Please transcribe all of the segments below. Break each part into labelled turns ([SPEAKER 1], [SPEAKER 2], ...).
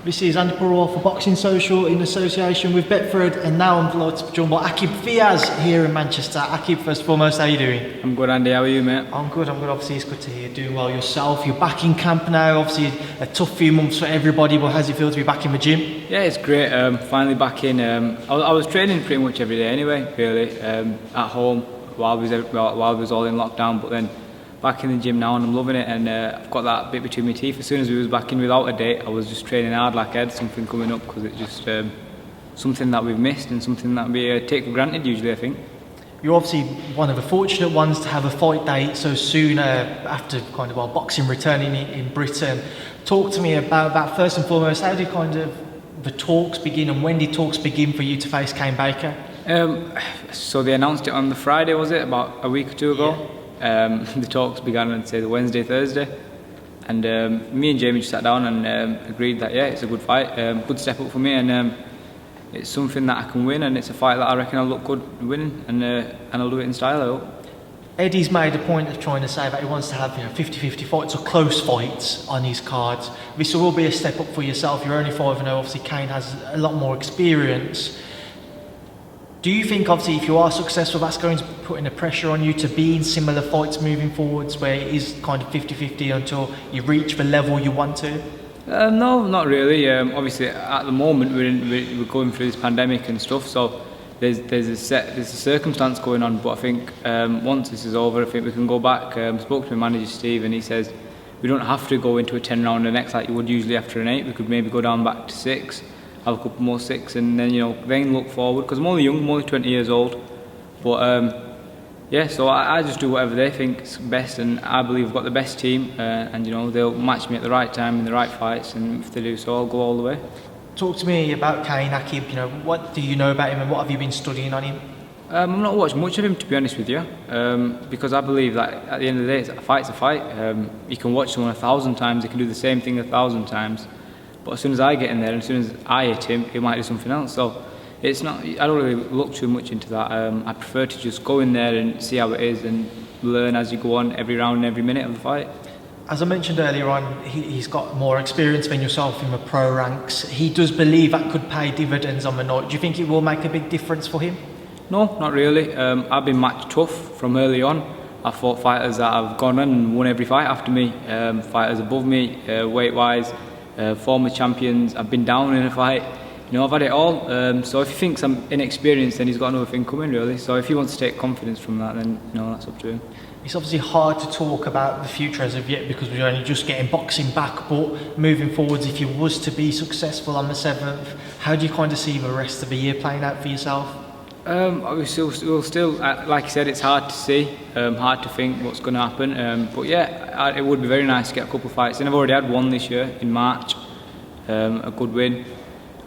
[SPEAKER 1] This is Andi Purewal for Boxing Social in association with Betfred, and now I'm delighted to be joined by Aqib Fiaz here in Manchester. Aqib, first and foremost, how are you doing?
[SPEAKER 2] I'm good, Andy. How are you, mate?
[SPEAKER 1] I'm good. Obviously, it's good to hear you're doing well yourself. You're back in camp now. Obviously, a tough few months for everybody, but how does it feel to be back in the gym?
[SPEAKER 2] Yeah, it's great. Finally back in. I was training pretty much every day anyway, really, at home while we was all in lockdown. But then back in the gym now, and I'm loving it. And I've got that bit between my teeth. As soon as we was back in without a date, I was just training hard like I had something coming up, because it's just something that we've missed and something that we take for granted usually, I think.
[SPEAKER 1] You're obviously one of the fortunate ones to have a fight date so soon after kind of our boxing returning in Britain. Talk to me about that first and foremost. How did kind of the talks begin, and when did talks begin for you to face Kane Baker?
[SPEAKER 2] So they announced it on the Friday, was it, about a week or two ago?
[SPEAKER 1] Yeah.
[SPEAKER 2] The talks began on, say, the Wednesday, Thursday, and me and Jamie just sat down and agreed that it's a good fight, good step up for me, and it's something that I can win, and it's a fight that I reckon I'll look good winning, and I'll do it in style, I hope.
[SPEAKER 1] Eddie's made a point of trying to say that he wants to have 50-50 fights or close fights on his cards. This will be a step up for yourself. You're only 5-0. Obviously, Kane has a lot more experience. Do you think, obviously, if you are successful, that's going to put in a pressure on you to be in similar fights moving forwards, where it is kind of 50-50 until you reach the level you want to?
[SPEAKER 2] No, not really. Obviously, at the moment we're going through this pandemic and stuff, so there's a circumstance going on. But I think once this is over, I think we can go back. Spoke to my manager Steve, and he says we don't have to go into a 10 round the next like you would usually after an 8. We could maybe go down back to 6. Have a couple more 6, and then then look forward, because I'm only young, I'm only 20 years old, but so I just do whatever they think is best, and I believe I've got the best team, and they'll match me at the right time in the right fights, and if they do so, I'll go all the way.
[SPEAKER 1] Talk to me about Kane, Aqib. What do you know about him, and what have you been studying on him?
[SPEAKER 2] I've not watched much of him, to be honest with you, because I believe that at the end of the day, a fight's a fight. You can watch someone 1,000 times, they can do the same thing 1,000 times. But as soon as I get in there, and as soon as I hit him, he might do something else. So it's not. I don't really look too much into that. I prefer to just go in there and see how it is, and learn as you go on, every round and every minute of the fight.
[SPEAKER 1] As I mentioned earlier on, he's got more experience than yourself in the pro ranks. He does believe that could pay dividends on the night. Do you think it will make a big difference for him? No,
[SPEAKER 2] not really. I've been match tough from early on. I've fought fighters that have gone on and won every fight after me. Fighters above me, weight-wise. Former champions. I've been down in a fight. I've had it all. So if he thinks I'm inexperienced, then he's got another thing coming, really. So if he wants to take confidence from that, then that's up to him.
[SPEAKER 1] It's obviously hard to talk about the future as of yet, because we're only just getting boxing back. But moving forwards, if you was to be successful on the 7th, how do you kind of see the rest of the year playing out for yourself?
[SPEAKER 2] Obviously, we'll still, like you said, it's hard to see, hard to think what's going to happen. But yeah, it would be very nice to get a couple of fights. And I've already had one this year in March, a good win,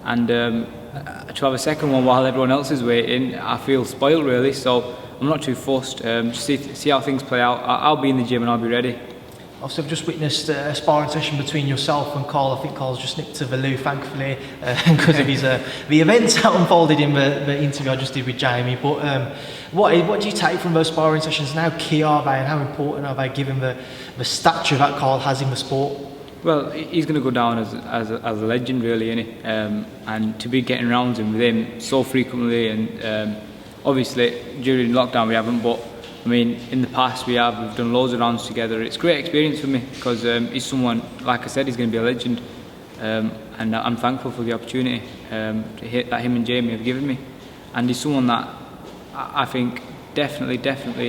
[SPEAKER 2] and to have a second one while everyone else is waiting, I feel spoiled, really. So I'm not too fussed. Just see how things play out. I'll be in the gym and I'll be ready.
[SPEAKER 1] Obviously, I've just witnessed a sparring session between yourself and Carl. I think Carl's just nipped to the loo, thankfully, because of the events that unfolded in the interview I just did with Jamie. But what do you take from those sparring sessions, and how key are they, and how important are they, given the stature that Carl has in the sport?
[SPEAKER 2] Well, he's going to go down as a legend, really, isn't he? And to be getting rounds in with him so frequently, and obviously during lockdown we haven't, but I mean, in the past we've done loads of rounds together. It's a great experience for me, because he's someone, like I said, he's going to be a legend, and I'm thankful for the opportunity that him and Jamie have given me. And he's someone that I think definitely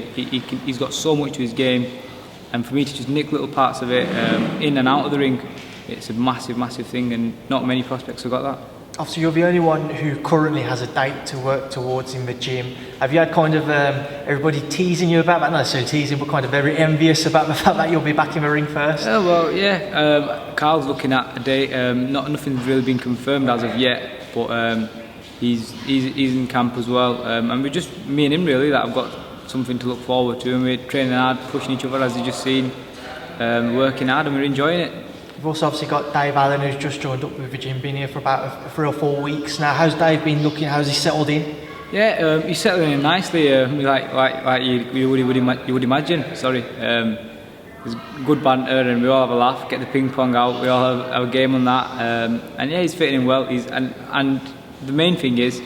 [SPEAKER 2] he's got so much to his game, and for me to just nick little parts of it in and out of the ring, it's a massive thing, and not many prospects have got that.
[SPEAKER 1] Obviously, you're the only one who currently has a date to work towards in the gym. Have you had kind of everybody teasing you about that? Not necessarily teasing, but kind of very envious about the fact that you'll be back in the ring first?
[SPEAKER 2] Oh, well, yeah. Carl's looking at a date. Nothing's really been confirmed as of yet, but he's in camp as well. And we're just, me and him really, that I've got something to look forward to. And we're training hard, pushing each other, as you just seen, working hard, and we're enjoying it.
[SPEAKER 1] We've also obviously got Dave Allen, who's just joined up with the gym, been here for about 3 or 4 weeks now. How's Dave been looking? How's he settled in?
[SPEAKER 2] Yeah, he's settling in nicely, like you would imagine. Sorry, there's good banter, and we all have a laugh. Get the ping pong out. We all have a game on that, and yeah, he's fitting in well. And the main thing is,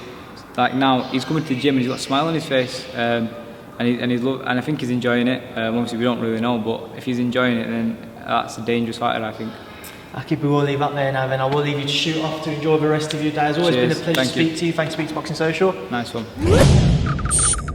[SPEAKER 2] like now, he's coming to the gym and he's got a smile on his face, and I think he's enjoying it. Obviously, we don't really know, but if he's enjoying it, then that's a dangerous fighter, I think.
[SPEAKER 1] Aqib, we will leave that there now, then I will leave you to shoot off to enjoy the rest of your day. It's always been a pleasure to speak to you. Thanks for speaking to Boxing Social.
[SPEAKER 2] Nice one.